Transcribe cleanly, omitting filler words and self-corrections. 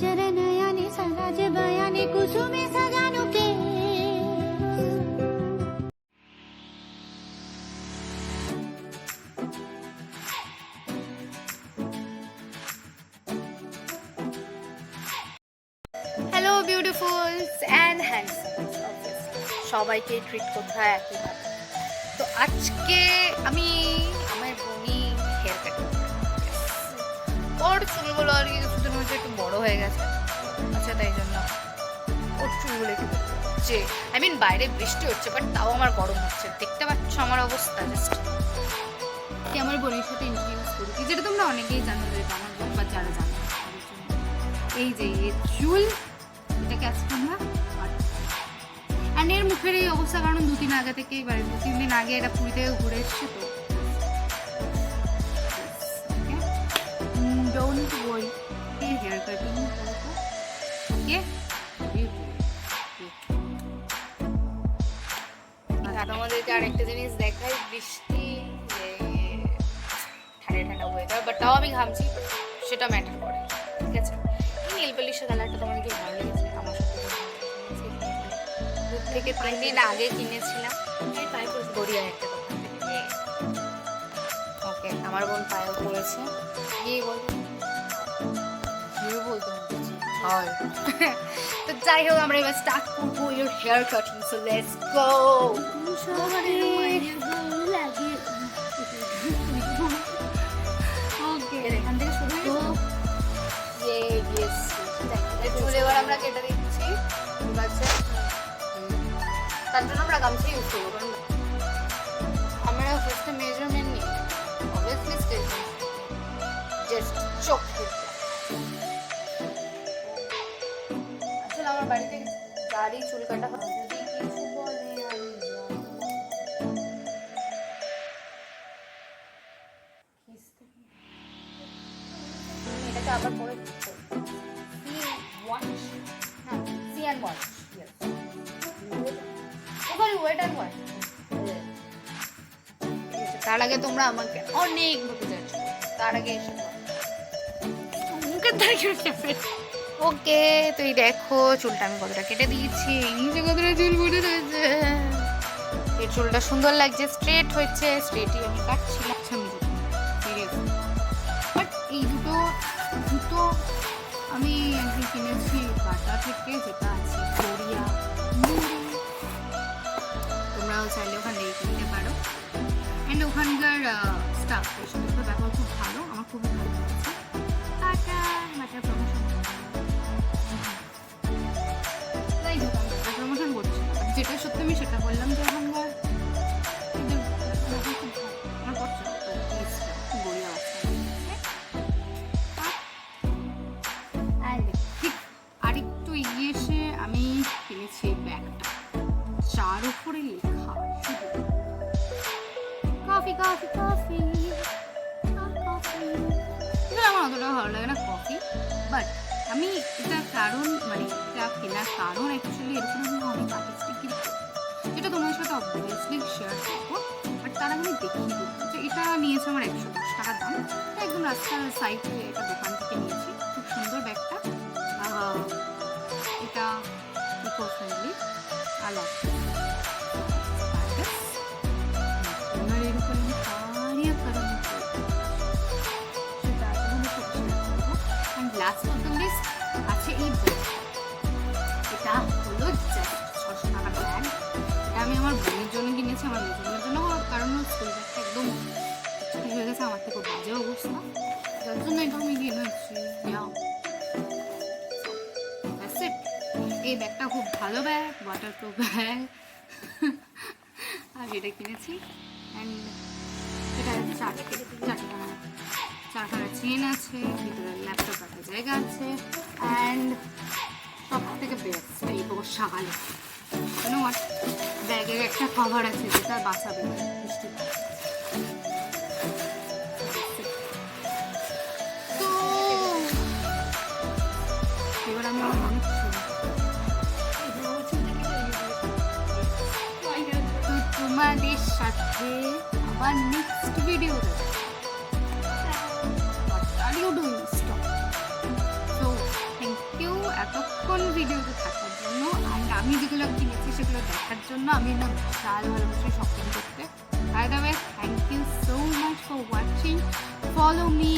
चरण यानी सहज बयानी कुसुमे सजानो के হ্যালো বিউটিফুলস অ্যান্ড হ্যান্ডসামস, সবাইকে ট্রিট করতে হয় একইভাবে। তো আজকে আমি আমার বোনি হেয়ার কাট ওর চুলগুলো আর কি কিছুদিন হচ্ছে একটু বড় হয়ে গেছে, আচ্ছা তাই জন্য ওর চুলগুলো একটু হচ্ছে, আই মিন বাইরে বৃষ্টি হচ্ছে বাট তাও আমার গরম হচ্ছে, দেখতে পাচ্ছ আমার অবস্থা। জাস্ট আমার বোনের সাথে ইন্ট্রোডিউস করি, যেটা তোমরা অনেকেই জানো, যেটা আমার বোন বা যারা জানো। এই যে চুল, এটাকে আজকে আমরা অ্যান্ড এর মুখের এই অবস্থা কারণ 2-3 আগে থেকেই, 2-3 দিন আগে এটা পুরী থেকে ঘুরে এসছে। তো ডোন্ট ওয়ারি, হেয়ার কাটিং ওকে। আমাদেরকে আরেকটা জিনিস দেখাই, বৃষ্টি ঠান্ডা ঠান্ডা ওয়েদার, বাট তাও আমি ঘামছি, সেটা ম্যাটার করে, ঠিক আছে। এই নীল পলিশের কালারটা তোমার কি ভালো লেগেছে? আমার সাথে দূর থেকে 3 দিন আগে কিনেছিলাম, এই পায়ে পড়েছে গড়িয়া একটা দোকান থেকে। ওকে, আমার বোন পায়েও পড়েছে, গিয়ে বলতো বলতো হয়। তো যাই হোক, আমরা এবার স্টার্ট করবো your hair cutting, so let's go. Okay, এখান থেকে শুরু হয়ে চুল এবার আমরা কেটে দিচ্ছি, ঠিক আছে। তার জন্য আমরা গামছা ইউজ করবো, কারণ আমরা ফার্স্টে মেজারমেন্ট নিই, অবভিয়াসলি স্টেজ জাস্ট চোখ আসলে আমার বাড়িতে গাড়ি চুল কাটা হয়, যদি কিছু বলে আমি এটাকে আবার পরে তার আগে তোমরা আমাকে অনেক বকে যাচ্ছ, তার আগে এসে ওকে। তো এই দেখো চুলটা আমি কতটা কেটে দিয়েছি, নিচে কতটা চুল পড়ে রয়েছে, এই চুলটা সুন্দর লাগছে, স্ট্রেট হয়েছে, স্ট্রেটই আমি কাটছিলাম। বাট এই দুটো আমি একদিন কিনেছি বাটা থেকে, যেটা আছে কোরিয়া, তোমরাও চাইলে ওখান থেকে কিনতে পারো। অ্যান্ড ওখানকার স্টাফ সেটার ব্যবহার খুব ভালো, আমার খুবই ভালো লেগেছে। বাটার প্রমোশন যাই হোক, আমি বাটার প্রমোশন করছি, যেটা সত্যি আমি সেটা বললাম যে ওখানকার খুব ভালো, আমার পছন্দ গড়িয়া ঠিক। আরেকটু এগিয়ে এসে আমি কিনেছি ব্যাগটা, যার উপরে লেখা কফি কফি কফি কফি। আমার অতটা ভালো লাগে না কফি, বাট আমি এটা কারণ, মানে এটা কেনার কারণ অ্যাকচুয়ালি এরকম অনেক আর্টিস্টিক কিন্তু, যেটা তোমার সাথে অবভিয়াসলি শেয়ার করবো। বাট তার আগে আমি দেখিয়ে দেবো যে এটা নিয়েছে আমার 110 টাকা দাম, একদম রাস্তার সাইডে এটা দোকান থেকে নিয়েছি। খুব সুন্দর ব্যাগটা, এটা ইকো ফ্রেন্ডলি, আলাদা লাস্ট অফ দ্য লিস্ট আছে এই ব্যাগ। এটা হলো জাস্ট 600 টাকার ব্যাগ। এটা আমি আমার বোনের জন্য কিনেছি, আমার মেজনের জন্য, কারণ স্কুল ব্যাগটা একদম হয়ে গেছে, আমার থেকে বাজে অবস্থা, যার জন্য এটা আমি কিনেছি। এই ব্যাগটা খুব ভালো ব্যাগ, ওয়াটারপ্রুফ ব্যাগ, আর এটা কিনেছি। অ্যান্ড এটা চারখানা চেন আছে, ভিতরে ল্যাপটপ রাখার জায়গা আছে, অ্যান্ড সব থেকে বেস্ট এই বর্ষাকালে ব্যাগের একটা কভার আছে যেটা বাঁচাবে বৃষ্টি। তো এবার আমি আমার মনে তো তোমাদের সাথে আবার নেক্সট ভিডিও দেবো। What are you doing? Stop. So, thank you. এতক্ষণ ভিডিওতে থাকার জন্য অ্যান্ড আমি যেগুলো কিনেছি সেগুলো দেখার জন্য। আমি না বিশাল ভালোবাসি শপিং করতে। By the way, thank you so much for watching. Follow me